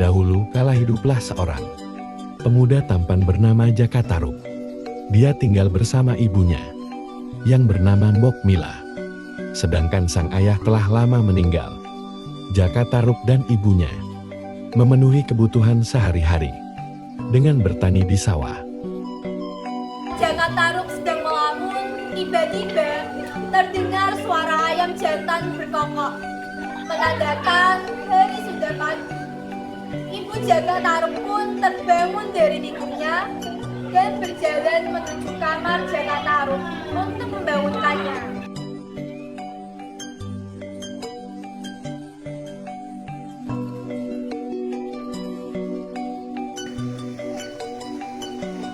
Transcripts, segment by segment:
Dahulu kala hiduplah seorang pemuda tampan bernama Jaka Tarub. Dia tinggal bersama ibunya yang bernama Mbok Mila. Sedangkan sang ayah telah lama meninggal. Jaka Tarub dan ibunya memenuhi kebutuhan sehari-hari dengan bertani di sawah. Jaka Tarub sedang melamun, tiba-tiba terdengar suara ayam jantan berkokok, menandakan hari sudah pagi. Ibu Jaka Tarub pun terbangun dari tidurnya dan berjalan menuju kamar Jaka Tarub untuk membangunkannya.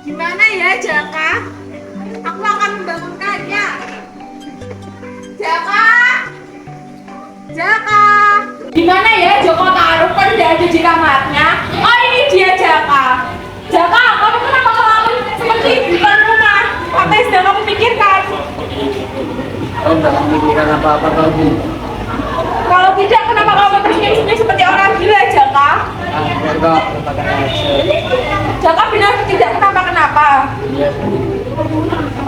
Gimana ya Jaka? Aku akan membangunkannya. Jaka! Jaka! Gimana ya Joko Tarub kan tidak ada di kamarnya? Oh ini dia Jaka. Jaka, kamu kenapa ngelamun seperti di depan rumah? Apa yang sedang kamu pikirkan? Kamu tidak memikirkan apa-apa kamu. Kalau tidak, kenapa kamu tersenyum-senyum seperti orang gila Jaka? Jaka, lupakan aja. Jaka bilang tidak kenapa-kenapa. Iya.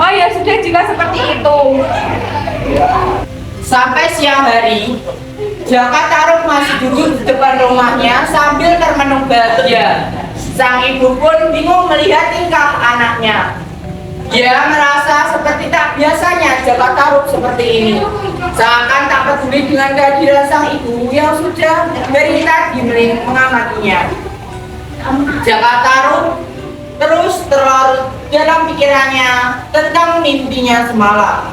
Oh ya sudah, jika seperti itu. Sampai siang hari, Jaka Tarub masih duduk di depan rumahnya sambil termenung bahagia. Sang ibu pun bingung melihat tingkah anaknya. Dia merasa seperti tak biasanya Jaka Tarub seperti ini. Seakan tak peduli dengan kehadiran sang ibu yang sudah dari tadi mengamatinya. Jaka Tarub terus terlarut dalam pikirannya tentang mimpinya semalam.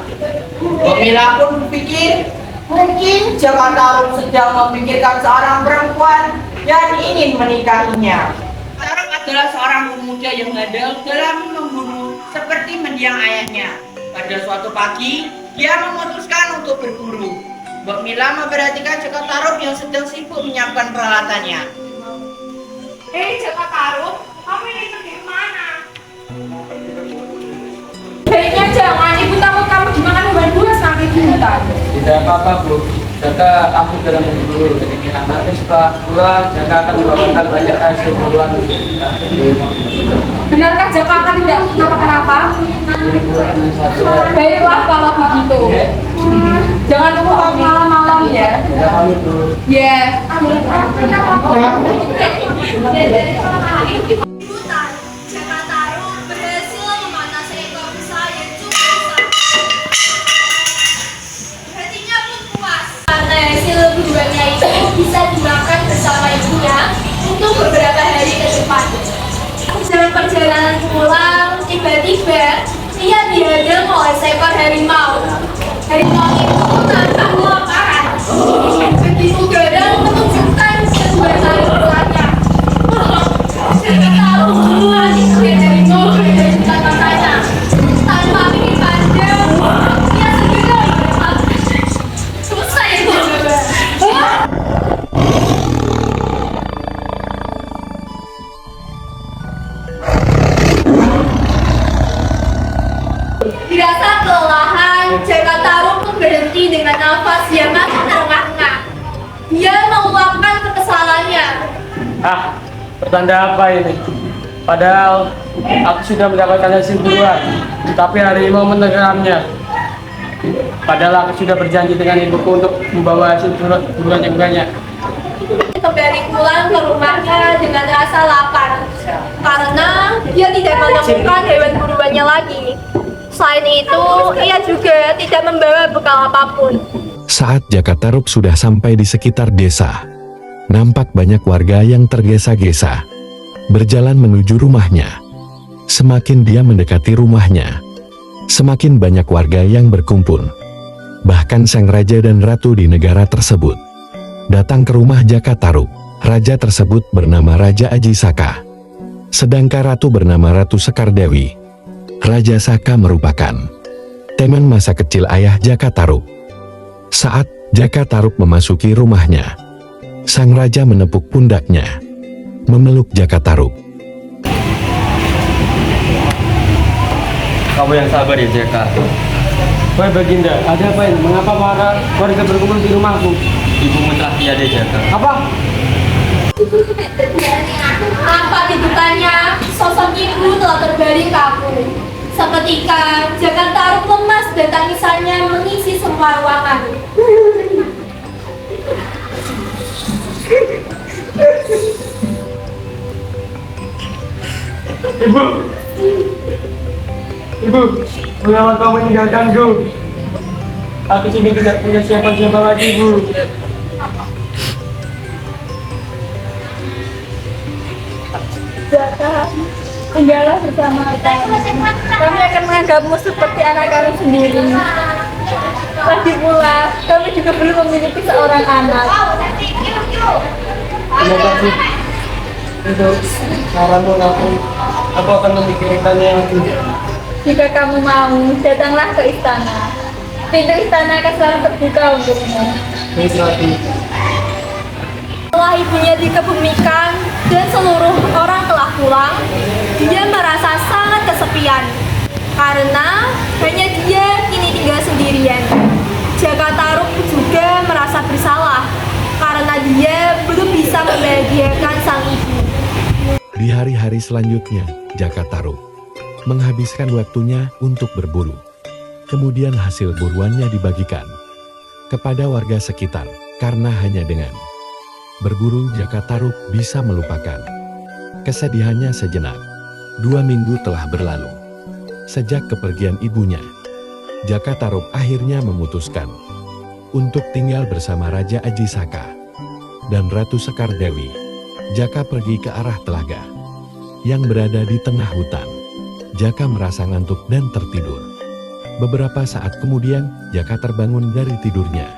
Mbok Mila pun berpikir, mungkin Jaka Tarub sedang memikirkan seorang perempuan yang ingin menikahinya. Tarub adalah seorang pemuda yang handal dalam memburu seperti mendiang ayahnya. Pada suatu pagi, dia memutuskan untuk berburu. Mbok Mila memperhatikan Jaka Tarub yang sedang sibuk menyiapkan peralatannya. Hei Jaka Tarub, kamu ini pergi kemana? Baiknya jangan, ibu takut kamu dimakan hewan buas nanti di hutan. Tidak apa-apa Bu. Jaka aku dalam berburu. Nanti setelah pulang, Jaka akan mendapatkan banyak hasil buruan. Benarkah Jaka akan tidak kenapa-kenapa? Baiklah kalau begitu. Jangan lupa malam-malam ya. Tidak malu Bu. Ya. Hutan, Jaka Tarub berhasil memanah seekor rusa yang cukup besar. Hatinya pun puas karena hasil buruannya itu bisa dimakan bersama ibunya untuk beberapa hari ke depan. Dalam perjalanan pulang, tiba-tiba ia dihadang oleh seekor harimau. Harimau itu nampak kelaparan. Begitu garang menunjukkan kedua tali bulannya. Jaka Tarub lari ke harimau dari dekat matanya. Tanpa pikir panjang, ia segera berkata, selesai coba. Dirasa kelelahan, Jaka Tarub pun berhenti dengan nafas yang masih terengah-engah. Dia menguapkan kekesalannya. Ah, pertanda apa ini? Padahal aku sudah mendapatkan hasil buruan, tapi harimau menegamnya. Padahal aku sudah berjanji dengan ibuku untuk membawa hasil buruan yang banyak. Kembali pulang ke rumahnya dengan rasa lapar karena dia tidak menemukan hewan buruannya lagi. Selain itu, ia juga tidak membawa bekal apapun. Saat Jaka Tarub sudah sampai di sekitar desa, nampak banyak warga yang tergesa-gesa berjalan menuju rumahnya. Semakin dia mendekati rumahnya, semakin banyak warga yang berkumpul. Bahkan sang raja dan ratu di negara tersebut datang ke rumah Jaka Tarub. Raja tersebut bernama Raja Aji Saka, sedangkan ratu bernama Ratu Sekar Dewi. Raja Saka merupakan teman masa kecil ayah Jaka Tarub. Saat Jaka Tarub memasuki rumahnya, sang raja menepuk pundaknya, memeluk Jaka Tarub. Kamu yang sabar ya Jaka. Wahai Baginda, ada apa ini? Mengapa para warga berkumpul di rumahku? Ibumu telah tiada Jaka. Apa? Tanpa dibukannya, sosok ibu telah terbaring kaku. Seketika, Jaka Tarub lemas dan tangisannya mengisi semua ruangan. Ibu! Ibu, mengapa kau meninggalkanku? Aku sini tidak punya siapa-siapa lagi, Bu. Jaka, tinggallah bersama kami. Kami akan menganggapmu seperti anak kami sendiri. Lagi pula, kami juga belum memiliki seorang anak. Terima kasih untuk saranmu, aku akan memikirkannya lagi. Jika kamu mau, datanglah ke istana. Pintu istana akan selalu terbuka untukmu. Baik, Ratu. Setelah ibunya dikebumikan dan seluruh orang telah pulang, dia merasa sangat kesepian karena hanya dia kini tinggal sendirian. Jaka Tarub juga merasa bersalah karena dia belum bisa membahagiakan sang ibu. Di hari-hari selanjutnya, Jaka Tarub menghabiskan waktunya untuk berburu. Kemudian hasil buruannya dibagikan kepada warga sekitar, karena hanya dengan berburu Jaka Tarub bisa melupakan kesedihannya sejenak. 2 minggu telah berlalu sejak kepergian ibunya. Jaka Tarub akhirnya memutuskan untuk tinggal bersama Raja Aji Saka dan Ratu Sekar Dewi. Jaka pergi ke arah telaga yang berada di tengah hutan. Jaka merasa ngantuk dan tertidur. Beberapa saat kemudian, Jaka terbangun dari tidurnya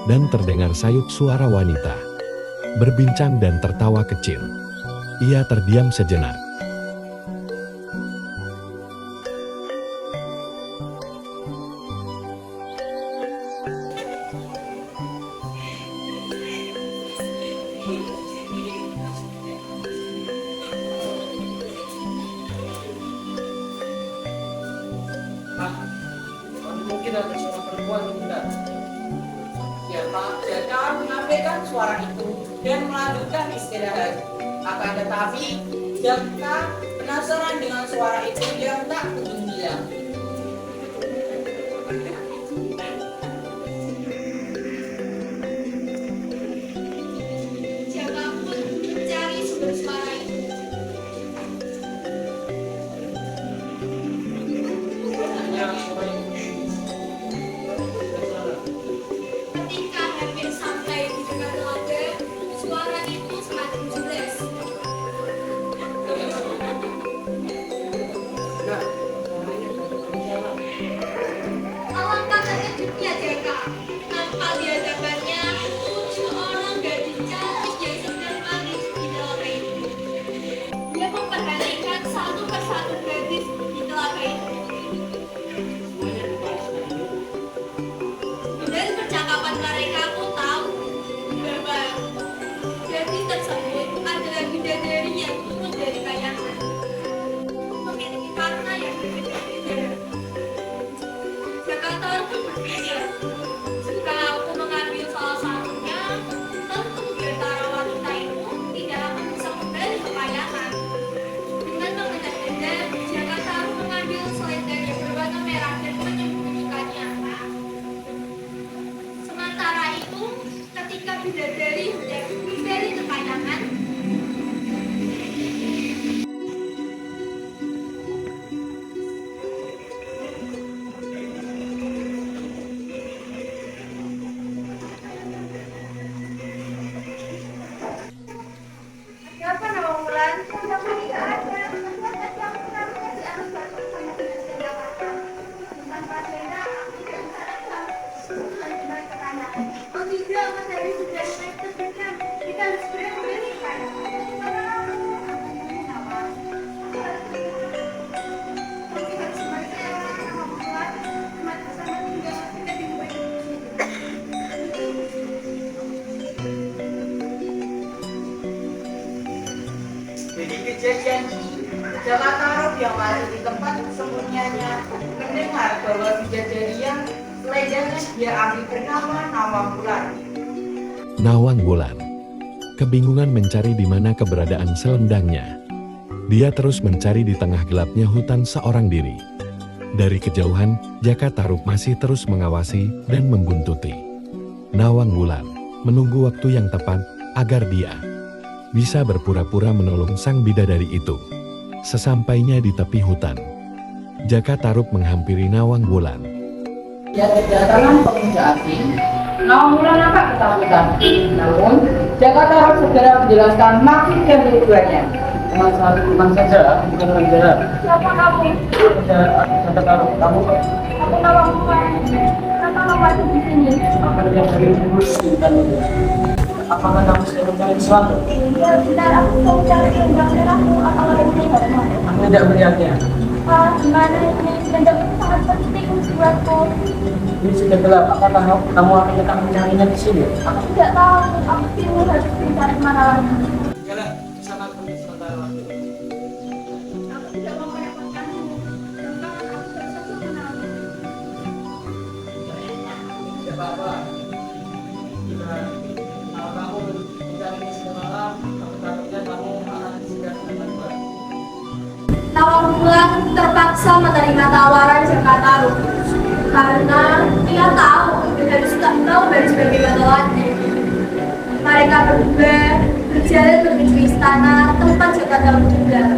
dan terdengar sayup suara wanita berbincang dan tertawa kecil. Ia terdiam sejenak. Mungkin ada seorang perempuan mendengar. Ya Pak, Jaka mengambilkan suara itu dan melanjutkan istirahat. Akan tetapi, Jaka penasaran dengan suara itu yang tak kunjung hilang. Jaka pun mencari sumber suara itu. Ketika hampir sampai di dekat telaga, suara itu semakin jelas. Alam kejadian ini, Jaka Tarub yang masih di tempat persembunyiannya mendengar bahwa kejadian selendangnya dia ambil bernama Nawang Wulan. Nawang Wulan kebingungan mencari di mana keberadaan selendangnya. Dia terus mencari di tengah gelapnya hutan seorang diri. Dari kejauhan, Jaka Tarub masih terus mengawasi dan membuntuti Nawang Wulan, menunggu waktu yang tepat agar dia bisa berpura-pura menolong sang bidadari itu. Sesampainya di tepi hutan, Jaka Tarub menghampiri Nawang Wulan. Ya kedatangan pemuda asing, Nawang Wulan nampak ketakutan. Namun, Jaka Tarub segera menjelaskan maksud dan tujuannya. Cuma satu teman saja, bukan orang jahat. Siapa kamu? Jaka Tarub, kamu Aku Nawang Wulan. Kenapa kamu ada di sini? akan yang dari dulu cerita itu. Apakah kamu sedang mencari sesuatu? Ya, benar. Aku mau cari selendang merahku atau ada di mana? Aku tidak melihatnya. Gimana ini? Selendang itu sangat penting buatku. Ini sudah gelap. Apakah kamu akan tetap mencarinya di sini? Aku tidak tahu. Aku bingung harus mencari mana lagi. Jalan, sama aku sementara waktu. Aku tidak mau merepotkanmu. Jangan aku tidak saja menangis. Tidak apa-apa. Jika kalau kamu mencari semalam, aku takutnya kamu akan segera menemukan. Nawang Wulan terpaksa menerima tawaran Jaka Tarub karena ia tahu harus tak tahu harus bagaimana lagi. Mereka berdua berjalan menuju istana tempat Jaka Tarub tinggal.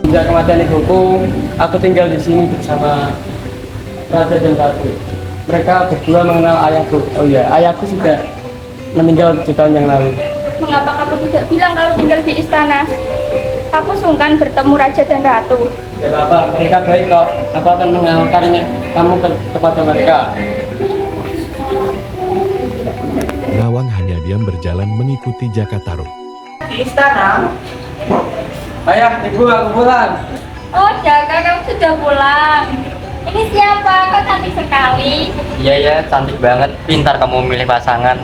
Sejak kematian ibuku, aku tinggal di sini bersama Raja dan Ratu. Mereka berdua mengenal ayahku. Oh iya, ayahku sudah meninggal 7 tahun yang lalu. Mengapa kamu tidak bilang kalau tinggal di istana? Aku sungkan bertemu Raja dan Ratu. Tidak apa, mereka baik kok. Aku akan mengenalkannya kamu kepada mereka. Nawang hanya diam berjalan mengikuti Jaka Tarub. Di istana, Ayah, ibu, aku pulang. Oh, Jaka, kamu sudah pulang. Ini siapa? Kok cantik sekali. Iya ya, cantik banget. Pintar kamu memilih pasangan.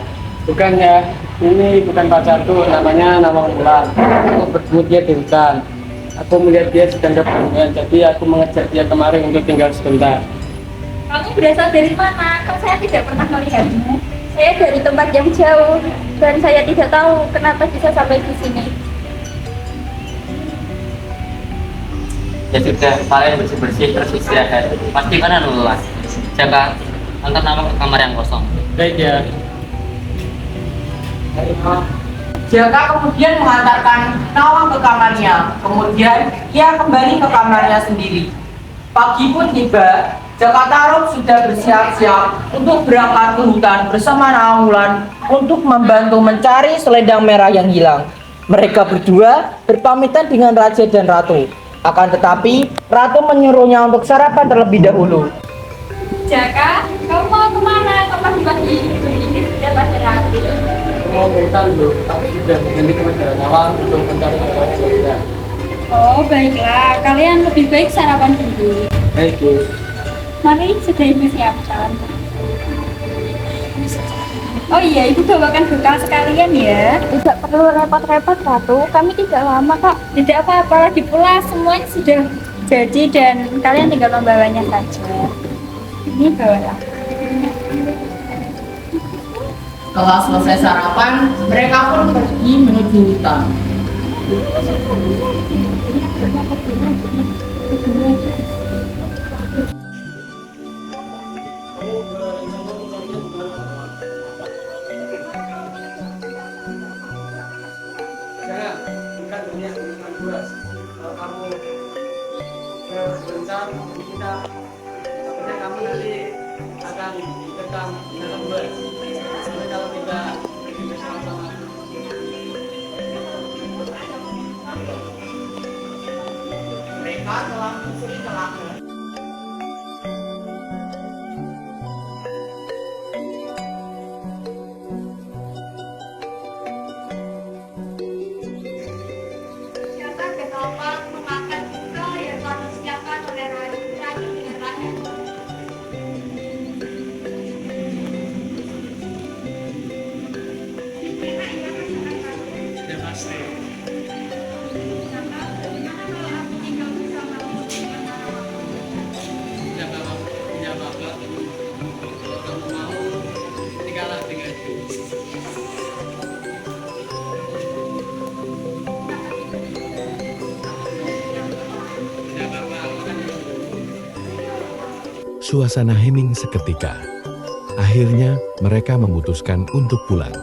Bukannya, ini bukan pacarku, namanya Nawang Wulan. Aku bertemu dia di hutan. Aku melihat dia sedang berhubungan, jadi aku mengajak dia kemari untuk tinggal sebentar. Kamu berasal dari mana? Kok saya tidak pernah melihatmu? Saya dari tempat yang jauh dan saya tidak tahu kenapa bisa sampai di sini. Ya sudah, kalian bersih-bersih terus istirahat. Pasti kan lelah. Jaka, antar nama ke kamar yang kosong. Baik ya. Jaka kemudian mengantarkan Nawang ke kamarnya. Kemudian ia kembali ke kamarnya sendiri. Pagi pun tiba. Jaka Tarub sudah bersiap-siap untuk berangkat ke hutan bersama Nawang Wulan untuk membantu mencari selendang merah yang hilang. Mereka berdua berpamitan dengan Raja dan Ratu. Akan tetapi, Ratu menyuruhnya untuk sarapan terlebih dahulu. Jaka, kamu mau kemana? Kok pagi-pagi ini sudah pada rapi? Mau ke hutan dulu, tapi sudah berganti kepada Nawang untuk mencari selendang. Oh, baiklah. Kalian lebih baik sarapan dulu. Baik, Bu. Mari sudah ibu siapkan. Oh iya, ibu bawakan bekal sekalian ya. Tidak perlu repot-repot, Ratu. Kami tidak lama kok. Tidak apa-apa, lagi pula semuanya sudah jadi dan kalian tinggal membawanya saja. Ini bawalah. Setelah selesai sarapan, mereka pun pergi menuju hutan. Jangan, bukan dunia bukan luas. Kalau kamu sebentar, kita takutnya kamu nanti akan dikekang di dalam bus. Tapi kalau kita pergi bersama-sama, Mereka telah menyusuri celah. Jaka dan Nawang memakan bekal yang telah disiapkan oleh Ratu dengan Raja. Suasana hening seketika. Akhirnya, mereka memutuskan untuk pulang.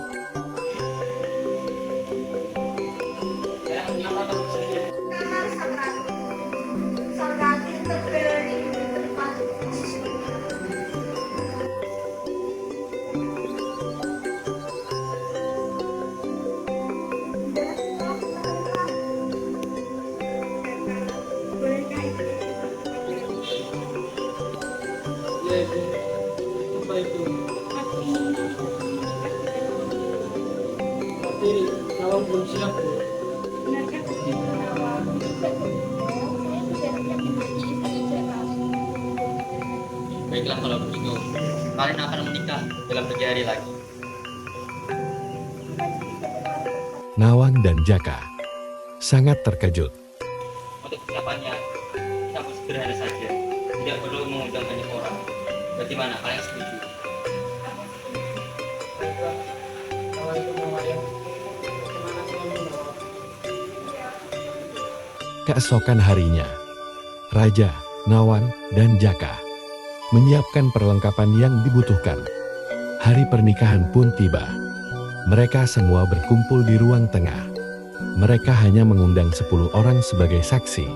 Belum siap. Baiklah kalau begitu, kalian akan menikah dalam 3 hari lagi. Nawang dan Jaka sangat terkejut. Untuk persiapannya, kita harus sederhana saja. Tidak perlu mengundang banyak orang. Bagaimana kalian setuju? Kalau itu mau yang gimana sih kamu? Keesokan harinya, Raja, Nawang, dan Jaka menyiapkan perlengkapan yang dibutuhkan. Hari pernikahan pun tiba. Mereka semua berkumpul di ruang tengah. Mereka hanya mengundang 10 orang sebagai saksi.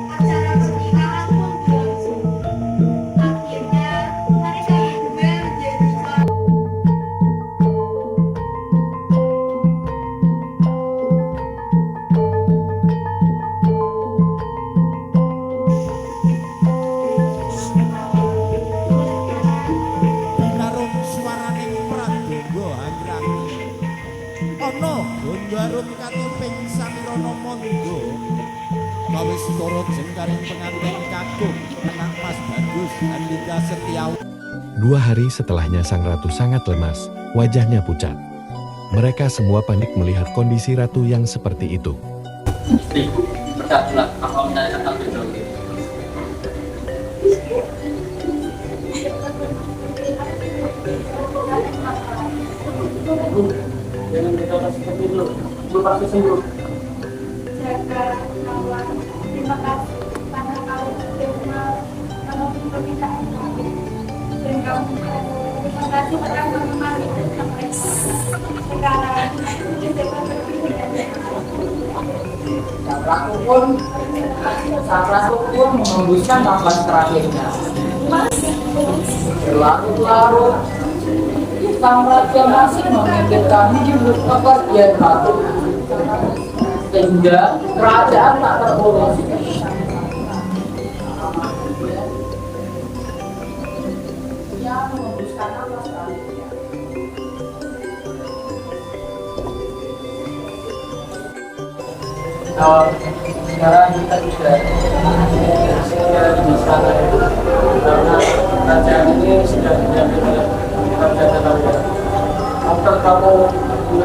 Acara pernikahan pun berlangsung. Akhirnya mereka berdua menjadi Narum swaraning pradonga angrangi ana gondarum katiping samirana mangga kawis turut jengkaring pengantin kakung anak Mas Bagus Andika Setiawan. 2 hari setelahnya sang ratu sangat lemas, wajahnya pucat. Mereka semua panik melihat kondisi ratu yang seperti itu. Istriku, berkatalah apa menanyakan hal itu. Jangan berkata seperti itu. Lu pasti sembuh. Jaga kawan, terima kasih karena kau sudah memenuhi permintaan kami. Dan kamu terima kasih karena menemani sampai sekarang. Sang ratu pun mengembuskan nafas terakhirnya. Berlarut-larut, sang raja masih memikirkan kepergian ratu, sehingga kerajaan tak terurus. Ia mengembuskan nafas terakhirnya. Nah, sekarang kita sudah di sana karena kerajaan ini sudah diambil oleh Raja Jalaga. Maka kamu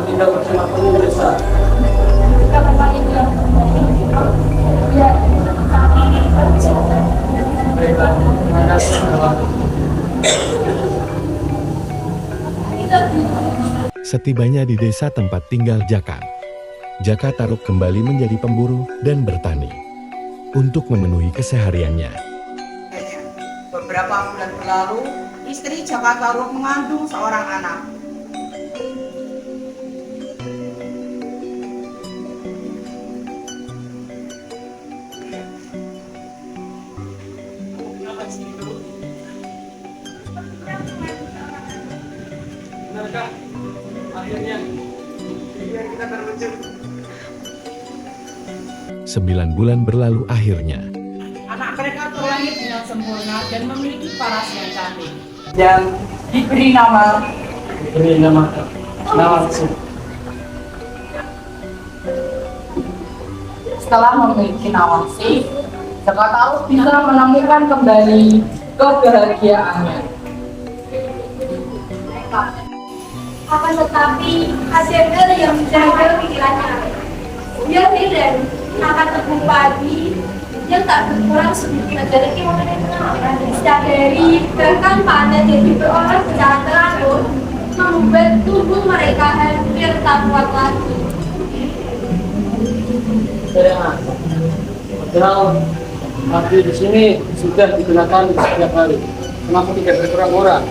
tidak bersama penuh desa. Baiklah, terima kasih. Setibanya di desa tempat tinggal Jaka, Jaka Tarub kembali menjadi pemburu dan bertani untuk memenuhi kesehariannya. Beberapa bulan berlalu, istri Jaka Tarub mengandung seorang anak. Benarkah akhirnya impian kita terwujud? 9 bulan berlalu akhirnya. Anak mereka terlahir dengan sempurna dan memiliki paras yang cantik. Yang diberi nama Nawangsi. setelah memiliki Nawangsi, Jaka Tarub bisa menemukan kembali kebahagiaannya. akan tetapi ada hal yang menjaga pikirannya. Dia heran akan tepung padi yang tak berkurang sedikit. Sadari bahkan panen yang diperoleh secara teratur membuat tubuh mereka hampir tak kuat lagi. kesayangan. Padahal api di sini sudah digunakan setiap hari. Kenapa tidak berkurang orang?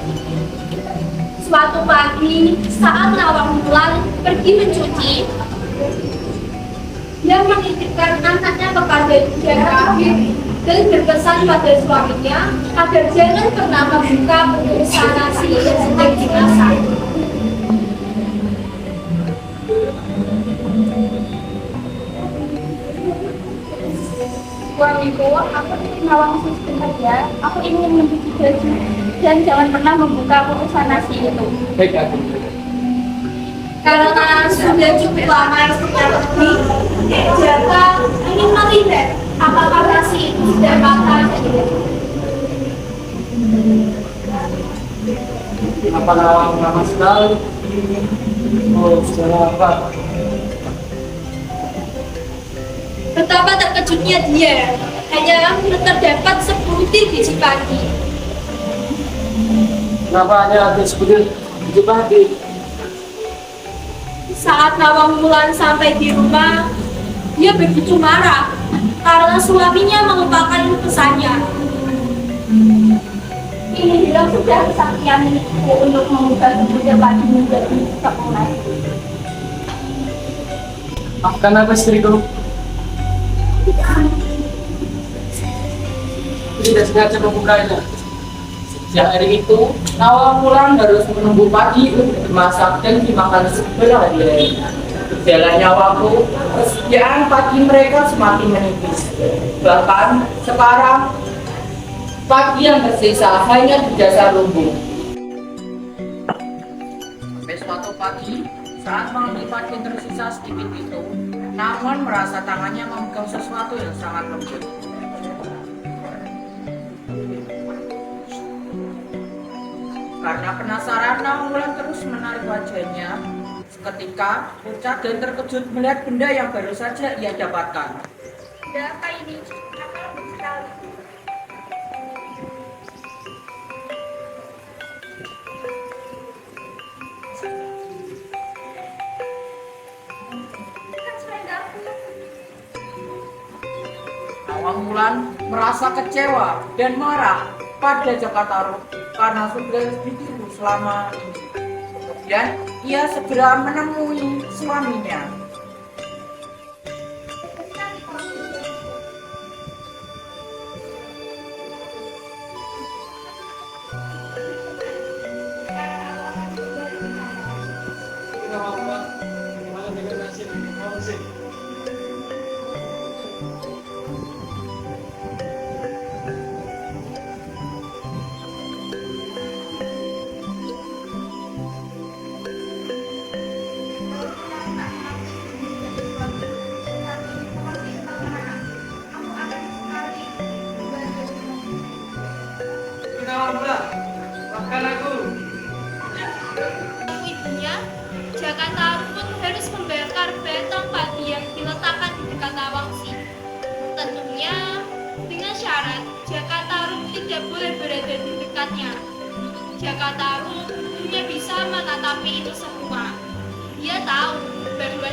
Suatu pagi, saat Nawang Wulan pergi mencuci, dia menitipkan anaknya kepada Jaka Tarub dan berpesan pada suaminya agar jangan pernah membuka bungkusan nasi yang sedang dimasak. Suamiku, aku ingin nawang sebentar ya. Aku ingin mencuci baju dan jangan pernah membuka urusan nasi itu. Baik, aku. Karena sudah cukup lama istrinya pergi, Jaka ingin melihat apakah nasi itu sudah matang atau tidak. Apa Nawang lama sekali? Oh, sudah apa? Betapa terkejutnya dia, hanya terdapat 10 biji padi. Kenapa hanya ada sebutir biji padi? Saat Nawang Wulan sampai di rumah, dia begitu marah karena suaminya melupakan pesannya. Ini bilang sudah kesaktian untuk mengubah sebutir padi menjadi tepung nasi. Maafkan apa istriku? Aku tidak sengaja membukanya. Sejak hari itu, Nawang Wulan harus menunggu pagi untuk dimasak dan dimakan seberhari. Berjalannya waktu, persediaan pagi mereka semakin menipis. Bahkan sekarang, pagi yang tersisa hanya di dasar lumbung. Sampai suatu pagi, saat mengambil pagi yang tersisa sedikit itu, Nawang merasa tangannya memegang sesuatu yang sangat lembut. Karena penasaran, Nawang Wulan terus menarik wajahnya. Seketika, pucat dan terkejut melihat benda yang baru saja ia dapatkan. Ada apa ini? Apa lembut sekali? Bukan selendaku. Nawang Wulan merasa kecewa dan marah pada Jaka Tarub karena sudah ditipu selama ini. Kemudian ia segera menemui suaminya. Ibunya, Jaka Tarub pun harus membakar batang padi yang diletakkan di dekat Nawangsi. Tentunya dengan syarat Jaka Tarub tidak boleh berada di dekatnya. Jaka Tarub hanya bisa menatapi itu semua. Dia tahu bahwa